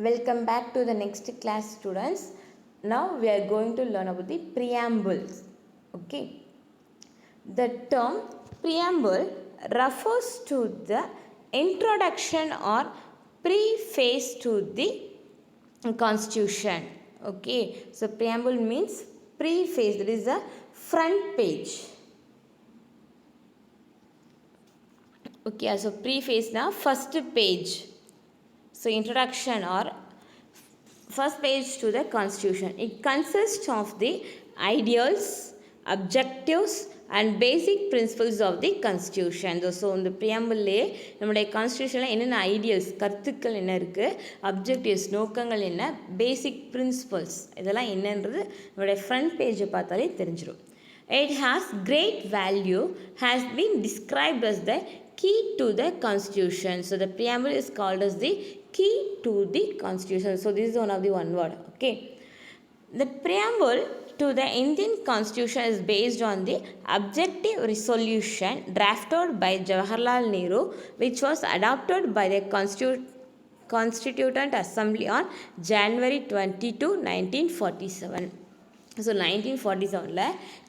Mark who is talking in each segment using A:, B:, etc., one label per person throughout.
A: Welcome back to the next class, students. Now we are going to learn about the preambles. Okay. The term preamble refers to the introduction or preface to the constitution. Okay. So preamble means preface, that is the front page. Okay, so preface na first page. So introduction or first page to the constitution. It consists of the ideals, objectives and basic principles of the constitution. So இந்த preambleலே நம்முடைய constitutionல என்னென்ன ideals கருத்துக்கள் என்ன இருக்குது, objectives நோக்கங்கள் என்ன, பேசிக் principles இதெல்லாம் என்னன்றது நம்முடைய ஃப்ரண்ட் பேஜை பார்த்தாலே தெரிஞ்சிடும். It has great value, has been described as the key to the constitution. So the preamble is called as the key to the constitution. So this is one of the one word. Okay. The preamble to the Indian constitution is based on the objective resolution drafted by Jawaharlal Nehru, which was adopted by the Constituent Assembly on January 22, 1947. So 1947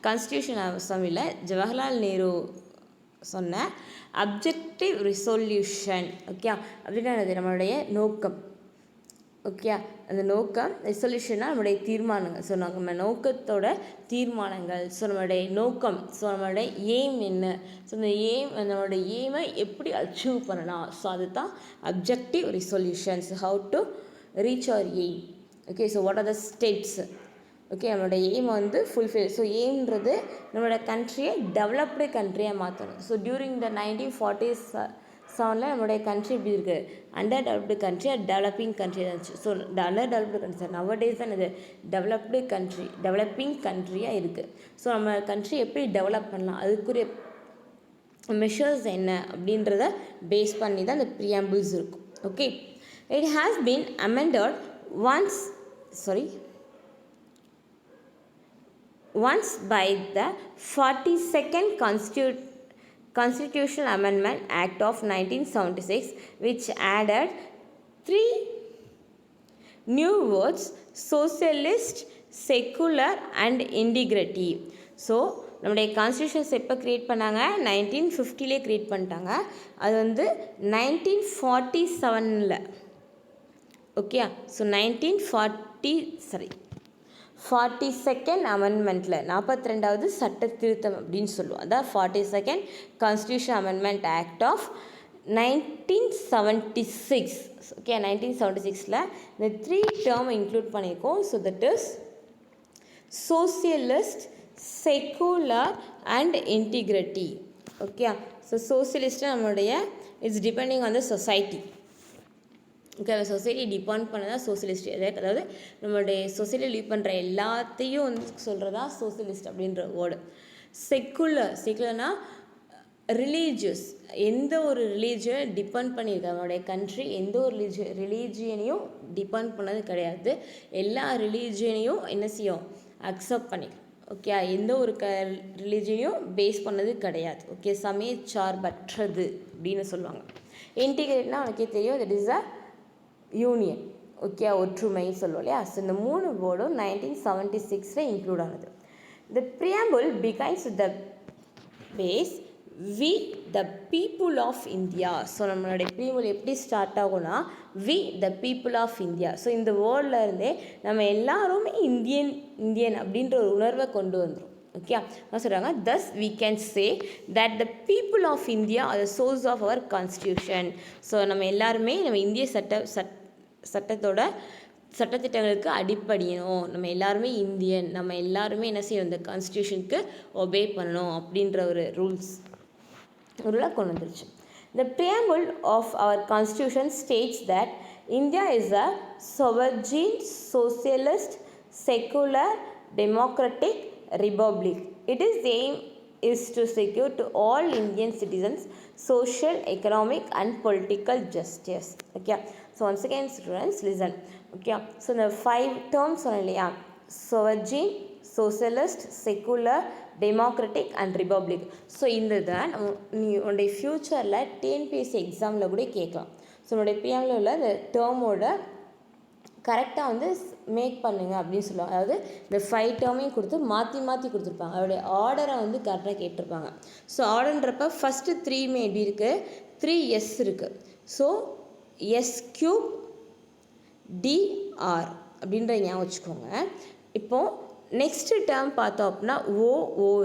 A: constitution அசம்பிளியில் ஜவஹர்லால் நேரு சொன்ன objective resolution. Okay, அப்படின்னா நம்மளுடைய நோக்கம். Okay, அந்த நோக்கம் ரெசல்யூஷனாக நம்மளுடைய தீர்மானங்கள். So நம்ம நோக்கத்தோட தீர்மானங்கள். ஸோ நம்மளுடைய நோக்கம், ஸோ நம்மளுடைய எய்ம் என்ன, ஸோ அந்த எய்ம் நம்மளுடைய எய்மை எப்படி அச்சீவ் பண்ணலாம். ஸோ அதுதான் objective resolutions. How to reach our aim. Okay, so what are the steps. Okay, நம்மளோட எய்ம் வந்து ஃபுல்ஃபில். ஸோ எய்ம்ன்றது நம்மளோட கண்ட்ரியை டெவலப்டு கண்ட்ரியாக மாற்றணும். ஸோ டியூரிங் த 1947 நம்மளுடைய கண்ட்ரி எப்படி இருக்குது, under developed country, developing country இருந்துச்சு. So under developed country sir nowadays தான் இது டெவலப்டு கண்ட்ரி, டெவலப்பிங் கண்ட்ரியாக இருக்குது. ஸோ நம்ம கண்ட்ரி எப்படி டெவலப் பண்ணலாம், அதுக்குரிய மெஷர்ஸ் என்ன அப்படின்றத பேஸ் பண்ணி தான் இந்த ப்ரியாம்பிள்ஸ் இருக்கும். Okay, it has been amended once by the 42nd Constitutional Amendment Act of 1976, which added 3 new words: socialist, secular and integrity. So நம்முடைய கான்ஸ்டியூஷன்ஸ் எப்போ க்ரியேட் பண்ணாங்க, 1950 க்ரியேட் பண்ணிட்டாங்க. அது வந்து 1947. ஓகே, ஸோ 42nd அமெண்ட்மெண்ட்டில் 42வது சட்ட திருத்தம் அப்படின்னு சொல்லுவோம். அதான் 42nd constitution amendment act of 1976. ஓகே, 1976 இந்த 3 டேர்ம் இன்க்ளூட் பண்ணியிருக்கோம். So that is socialist, secular and integrity. Okay, so socialist நம்மளுடைய it's depending on the society. Okay, society depend பண்ணதான் சோசியலிஸ்ட். அதாவது நம்மளுடைய சொசைட்டியில் லீவ் பண்ணுற எல்லாத்தையும் வந்து சொல்கிறதா சோசியலிஸ்ட் அப்படின்ற வேர்டு. செக்குலர்னால் ரிலீஜியஸ், எந்த ஒரு ரிலீஜியனை டிபெண்ட் பண்ணியிருக்க நம்மளுடைய கண்ட்ரி எந்த ஒரு ரிலீஜியனையும் டிபெண்ட் பண்ணது கிடையாது. எல்லா ரிலீஜியனையும் என்ன செய்யும், அக்செப்ட் பண்ணிக்கும். ஓகே, எந்த ஒரு ரிலீஜியனையும் பேஸ் பண்ணது கிடையாது. ஓகே, சமய சார்பற்றது அப்படின்னு சொல்லுவாங்க. இன்டிகிரேட்னா உனக்கே தெரியும், that is a union. Okay, ஒற்றுமை சொல்லுவோம் இல்லையா. ஸோ இந்த 3 வேர்டும் 1976 இன்க்ளூட் ஆனது. The preamble begins the phrase we the people of India. So நம்மளுடைய ப்ரியாம்பிள் எப்படி ஸ்டார்ட் ஆகும்னா, we the people of India. So இந்த வேர்டில் இருந்தே நம்ம எல்லாருமே இந்தியன் அப்படின்ற ஒரு உணர்வை கொண்டு வந்துடும். ஓகே, என்ன சொல்கிறாங்க, thus we can say that the people of India are the source of our constitution. So நம்ம எல்லாருமே நம்ம இந்திய சட்டத்தோட சட்டத்திட்டங்களுக்கு அடிப்படையணும். நம்ம எல்லாருமே இந்தியன், நம்ம எல்லாருமே என்ன செய்யணும், இந்த கான்ஸ்டியூஷனுக்கு ஒபே பண்ணணும் அப்படின்ற ஒரு ரூலாக கொண்டு வந்துருச்சு. The preamble of our constitution states that India is a sovereign, socialist, secular, democratic republic. Its aim is to secure to all Indian citizens social, economic and political justice. Okay, so once again students listen. Okay, so the 5 terms சொன்னேன் இல்லையா, sovereign, socialist, secular, democratic and republic. So இந்த தான் நீ உன்னுடைய ஃப்யூச்சரில் TNPSC எக்ஸாமில் கூட கேட்கலாம். ஸோ உன்னுடைய பிஎம்மில் உள்ள இந்த டேர்மோட கரெக்டாக வந்து மேக் பண்ணுங்க அப்படின்னு சொல்லுவாங்க. அதாவது இந்த 5 டேர்மையும் கொடுத்து மாற்றி மாற்றி கொடுத்துருப்பாங்க. அதோடைய ஆர்டரை வந்து கரெக்டாக கேட்டிருப்பாங்க. ஸோ ஆர்டர்ன்றப்ப ஃபஸ்ட்டு 3மே எப்படி இருக்குது, 3s இருக்குது. ஸோ s³ dr அப்படின்ற ஞாபகம் வச்சுக்கோங்க. இப்போது நெக்ஸ்ட்டு டேர்ம் பார்த்தோம் அப்படின்னா ஓ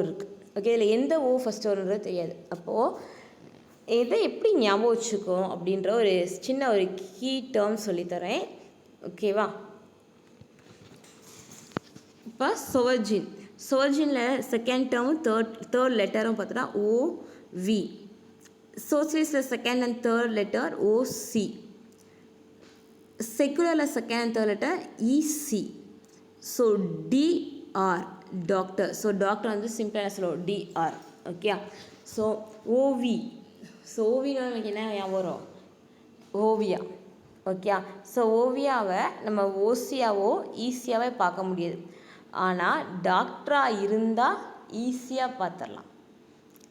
A: இருக்குது. ஓகே, இதில் எந்த ஓ ஃபஸ்ட்டு வருன்றது தெரியாது. அப்போது இதை எப்படி ஞாபகம் வச்சுக்கோம் அப்படின்ற ஒரு சின்ன ஒரு கீ டேர்ம் சொல்லித்தரேன். ஓகேவா? இப்போ சொவர்ஜினில் செகண்ட் டேர்மும் தேர்ட் லெட்டரும் பார்த்தோன்னா ஓவி. சோசியலிஸ்டில் second and third letter O C. செக்குலரில் second and third letter E C. So D R doctor. So doctor வந்து சிம்பிளாக சொல்லுவோம் D R. Okay. So O V. So ஓவினா நமக்கு என்ன ஞாபகம் வரும், ஓவியா. ஓகே. ஸோ ஓவியாவை நம்ம ஓசியாவோ ஈஸியாகவே பார்க்க முடியாது. ஆனால் டாக்டராக இருந்தால் ஈஸியாக பார்த்துடலாம்.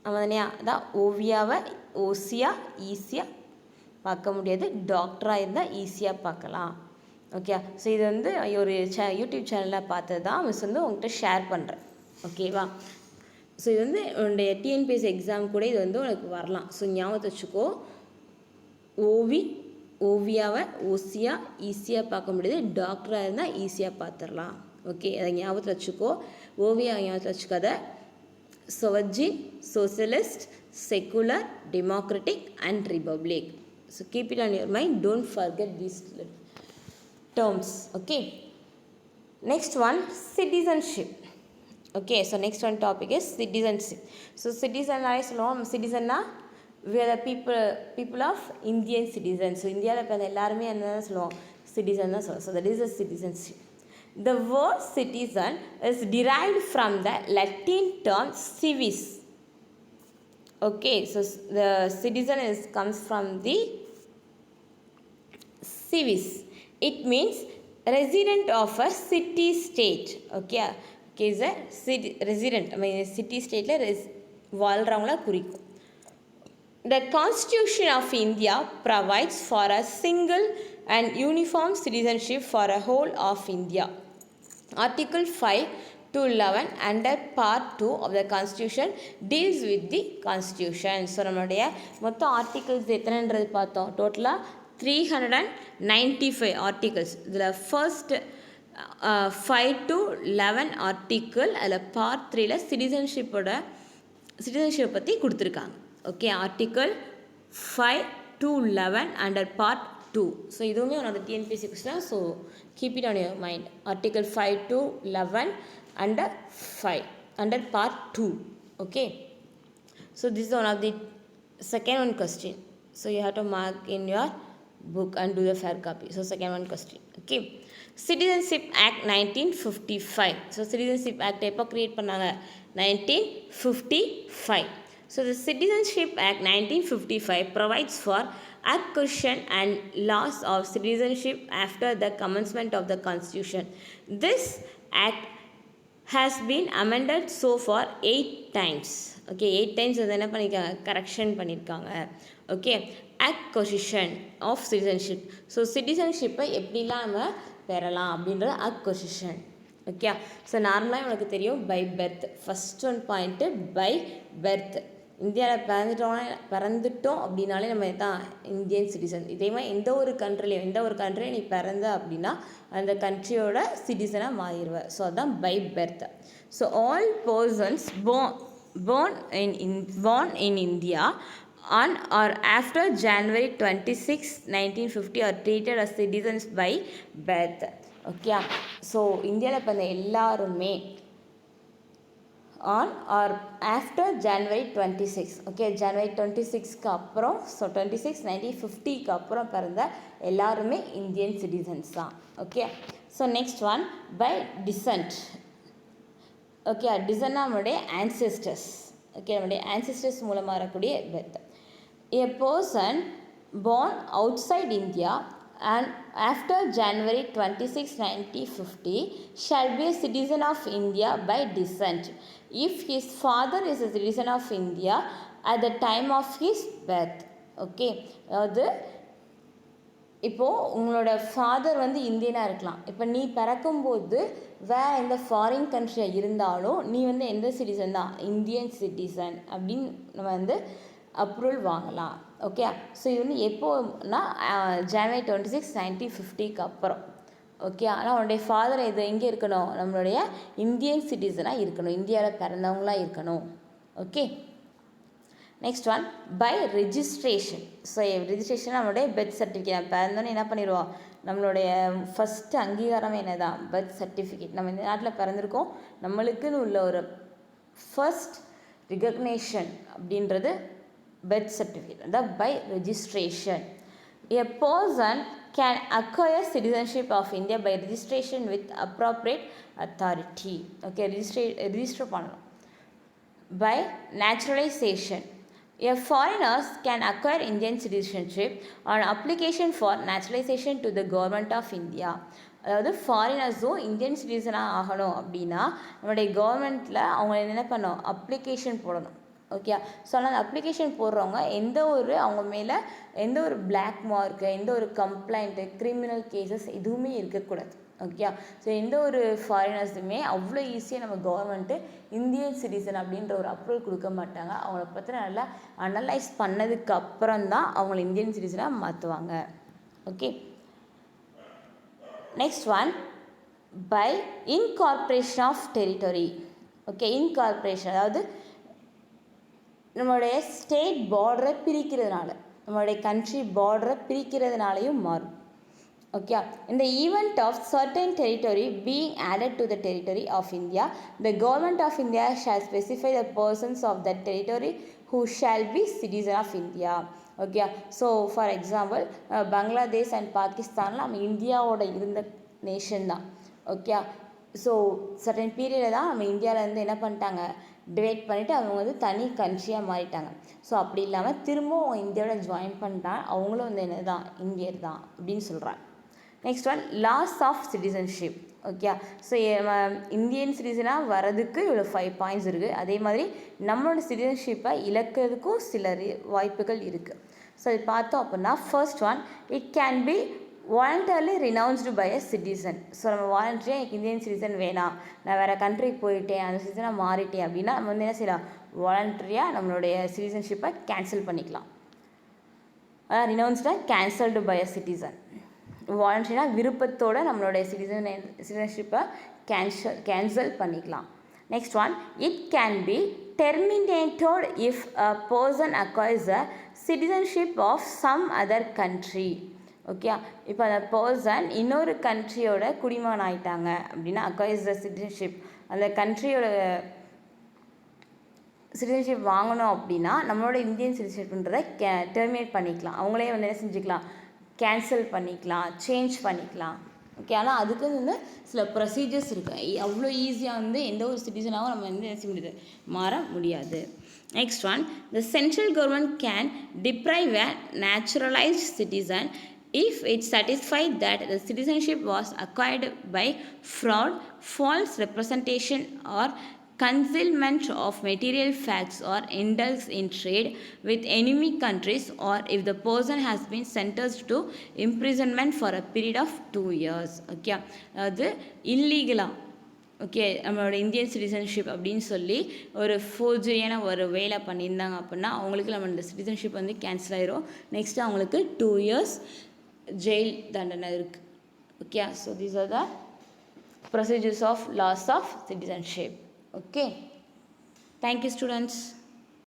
A: அவனையா அதான் ஓவியாவை ஓசியாக ஈஸியாக பார்க்க முடியாது, டாக்டராக இருந்தால் ஈஸியாக பார்க்கலாம். ஓகே. ஸோ இது வந்து ஒரு யூடியூப் சேனலில் பார்த்தது தான் மிஸ் வந்து உங்கள்கிட்ட ஷேர் பண்ணுறேன். ஓகேவா? ஸோ இது வந்து உன்னுடைய டிஎன்பிஎஸ்சி எக்ஸாம் கூட இது வந்து உனக்கு வரலாம். ஸோ ஞாபகத்தை வச்சுக்கோ, ஓவியாவை ஓசியாக ஈஸியாக பார்க்க முடியாது, டாக்டராக இருந்தால் ஈஸியாக பார்த்துடலாம். ஓகே, அதை ஞாபகத்தில் வச்சுக்கோ. ஓவியா ஞாபகத்தில் வச்சுக்காத. Sovereign, socialist, secular, democratic and republic. So keep it on your mind. Don't forget these terms. Okay, next one, citizenship. Okay, so next one topic is citizenship. So citizen citizen na we are the people of Indian citizens. So India la penda ellarume enna solluvom, citizen na solluvom. So that is the citizenship. The word citizen is derived from the Latin term civis. Okay, so the citizen comes from the civis. It means resident of a city state. Okay, is a city resident. I mean city state la வாழ்றவங்கள குறிக்கும். The Constitution of India provides for a single and uniform citizenship for a whole of India. Article 5 to 11 under part 2 of the Constitution deals with the Constitution. So நம்மளுடைய மொத்த articles எத்தனைன்றது பார்த்தோம். டோட்டலாக 395 articles. இதில் first 5 to 11 article, அதில் part 3ல சிட்டிசன்ஷிப்பை பற்றி கொடுத்துருக்காங்க. Okay, article 5 to 11 under part 2. So இதுவுமே one of the TNPSC question. So keep it on your mind. Article 5 to 11 under 5 under part 2. Okay, so this is one of the second one question. So you have to mark in your book and do the fair copy. So second one question. Okay, Citizenship Act 1955. So Citizenship Act எப்போ create பண்ணாங்க, 1955. So the Citizenship Act 1955 provides for acquisition and loss of citizenship after the commencement of the Constitution. This act has been amended so far 8 times. Okay, 8 times வந்து என்ன பண்ணியிருக்காங்க, correction பண்ணியிருக்காங்க. Okay, acquisition of citizenship. So சிட்டிசன்ஷிப்பை எப்படிலாம் நம்ம பெறலாம் அப்படின்றது acquisition. Okay, so நார்மலாக உனக்கு தெரியும் by birth. First one point by birth. இந்தியாவில் பிறந்துட்டோம் அப்படின்னாலே நம்ம தான் இந்தியன் சிட்டிசன். இதே மாதிரி எந்த ஒரு கண்ட்ரிலையும் நீ பிறந்த அப்படின்னா அந்த கண்ட்ரியோட சிட்டிசனாக மாறிடுவேன். ஸோ அதுதான் by birth. So all persons born in India on or after January 26, 1950 are treated as citizens by birth. Okay, so இந்தியாவில் பிறந்த எல்லாருமே on or after January 26. Okay, January 26க்கு அப்புறம், ஸோ 26 1950க்கு அப்புறம் பிறந்த எல்லாருமே இந்தியன் சிட்டிசன்ஸ் தான். Okay, so next one by descent. Okay, டிசன்னா நம்மளுடைய ஆன்செஸ்டர்ஸ். ஓகே, நம்மளுடைய ஆன்செஸ்டர்ஸ் மூலமாக வரக்கூடிய birth. A person born outside India and after January 26, 1950 shall be a citizen of India by descent if his father is a citizen of India at the time of his birth. Okay, அதாவது இப்போது உங்களோட father வந்து இந்தியனாக இருக்கலாம். இப்போ நீ பிறக்கும்போது வேறு எந்த ஃபாரின் கண்ட்ரியாக இருந்தாலும் நீ வந்து எந்த சிட்டிசன் தான், இந்தியன் சிட்டிசன் அப்படின்னு நம்ம வந்து அப்ரூவல் வாங்கலாம். ஓகே, ஸோ இது வந்து எப்போனா ஜனவரி 26, 1950 அப்புறம். ஓகே, ஆனால் உன்னுடைய ஃபாதர் இது எங்கே இருக்கணும், நம்மளுடைய இந்தியன் சிட்டிசனாக இருக்கணும், இந்தியாவில் பிறந்தவங்களாக இருக்கணும். Okay, next one by registration. So registration நம்மளுடைய பெர்த் சர்டிஃபிகேட். பிறந்தோன்னே என்ன பண்ணிடுவோம், நம்மளுடைய ஃபஸ்ட்டு அங்கீகாரமே என்ன தான், பெர்த் சர்டிஃபிகேட். நம்ம இந்த நாட்டில் பிறந்திருக்கோம், நம்மளுக்குன்னு உள்ள ஒரு ஃபர்ஸ்ட் ரிகக்னேஷன் அப்படின்றது பெர்த் சர்டிஃபிகேட். அதான் by registration. A person can acquire citizenship of India by registration with appropriate authority. Okay, register பண்ணணும். By naturalisation. A foreigner can acquire Indian citizenship on application for naturalization to the government of India. அதாவது ஃபாரினர்ஸும் Indian சிட்டிசனாக ஆகணும் அப்படின்னா நம்மளுடைய கவர்மெண்ட்டில் அவங்க என்ன பண்ணணும், application போடணும். ஓகே, ஸோ அந்த அப்ளிகேஷன் போடுறவங்க அவங்க மேலே எந்த ஒரு பிளாக் மார்க்கு, எந்த ஒரு கம்ப்ளைண்ட்டு, கிரிமினல் கேசஸ் எதுவுமே இருக்கக்கூடாது. ஓகே, ஸோ எந்த ஒரு ஃபாரினர்ஸுமே அவ்வளோ ஈஸியாக நம்ம கவர்மெண்ட்டு இந்தியன் சிட்டிசன் அப்படின்ற ஒரு அப்ரூவல் கொடுக்க மாட்டாங்க. அவங்கள பற்றி நல்லா அனலைஸ் பண்ணதுக்கு அப்புறம் தான் அவங்கள இந்தியன் சிட்டிசனாக மாற்றுவாங்க. Okay, next one by incorporation of territory. Okay, incorporation அதாவது நம்மளுடைய ஸ்டேட் பார்டரை பிரிக்கிறதுனால, நம்மளுடைய கண்ட்ரி பார்டரை பிரிக்கிறதுனாலையும் மாறும். Okay, in the event of certain territory being added to the territory of India, the government of India shall specify the persons of that territory who shall be citizens of India. Okay, so for example, Bangladesh and Pakistan நம்ம இந்தியாவோட இருந்த nation தான். Okay, so certain பீரியடில் தான் நம்ம இந்தியாவிலேருந்து என்ன பண்ணிட்டாங்க, டிவைட் பண்ணிவிட்டு அவங்க வந்து தனி கண்ட்ரியாக மாறிட்டாங்க. ஸோ அப்படி இல்லாமல் திரும்பவும் இந்தியாவோட ஜாயின் பண்ணிட்டாங்க, அவங்களும் வந்து என்ன தான், இந்தியர் தான் அப்படின்னு சொல்கிறாங்க. Next one loss of citizenship. Okay, so Indian சிட்டிசனாக வரதுக்கு இவ்வளோ 5 பாயிண்ட்ஸ் இருக்குது. அதே மாதிரி நம்மளோட சிட்டிசன்ஷிப்பை இழக்கிறதுக்கும் சில வாய்ப்புகள் இருக்குது. ஸோ இது பார்த்தோம் அப்படின்னா first one, it can be voluntarily renounced by a citizen. So நம்ம வாலண்டரியாக எனக்கு இந்தியன் சிட்டிசன் வேணாம், நான் வேறு கண்ட்ரிக்கு போயிட்டேன், அந்த சிட்டிசனாக மாறிட்டேன் அப்படின்னா நம்ம வந்து என்ன செய்யலாம், வாலண்டரியாக நம்மளுடைய சிட்டிசன்ஷிப்பை கேன்சல் பண்ணிக்கலாம். அதான் ரினவுன்ஸ்டாக கேன்சல்டு பை அ சிட்டிசன். வாலண்டரினா விருப்பத்தோடு நம்மளுடைய சிட்டிசன்ஷிப்பை கேன்சல் பண்ணிக்கலாம். Next one, it can be terminated if a person acquires a citizenship of some other country. Okay, இப்போ அந்த பர்சன் இன்னொரு கண்ட்ரியோட குடிமகன் ஆகிட்டாங்க அப்படின்னா அக்வயர்ஸ் த சிட்டிசன்ஷிப், அந்த கண்ட்ரியோட சிட்டிசன்ஷிப் வாங்கணும் அப்படின்னா நம்மளோட இந்தியன் சிட்டிசன்ஷிப்ன்றதை டெர்மினேட் பண்ணிக்கலாம். அவங்களே வந்து என்ன செஞ்சுக்கலாம், கேன்சல் பண்ணிக்கலாம், சேஞ்ச் பண்ணிக்கலாம். ஓகே, ஆனால் அதுக்கு வந்து சில ப்ரொசீஜர்ஸ் இருக்குது. அவ்வளோ ஈஸியாக வந்து எந்த ஒரு சிட்டிசனாகவும் நம்ம வந்து என்ன செய்ய முடியாது, மாற முடியாது. Next one, the central government can deprive a naturalised citizen if it satisfied that the citizenship was acquired by fraud, false representation or concealment of material facts or indulge in trade with enemy countries, or if the person has been sentenced to imprisonment for a period of 2 years. Okay, அது இல்லீகலாக okay நம்மளோட Indian citizenship அப்படின்னு சொல்லி ஒரு ஃபோர்ஜரியான ஒரு வேலை பண்ணியிருந்தாங்க அப்படின்னா அவங்களுக்கு நம்ம இந்த சிட்டிசன்ஷிப் வந்து கேன்சல் ஆயிரும். நெக்ஸ்ட்டு அவங்களுக்கு 2 years ஜெயில் தண்டனை இருக்குது. Okay, so these are the procedures of loss of citizenship. Okay, thank you students.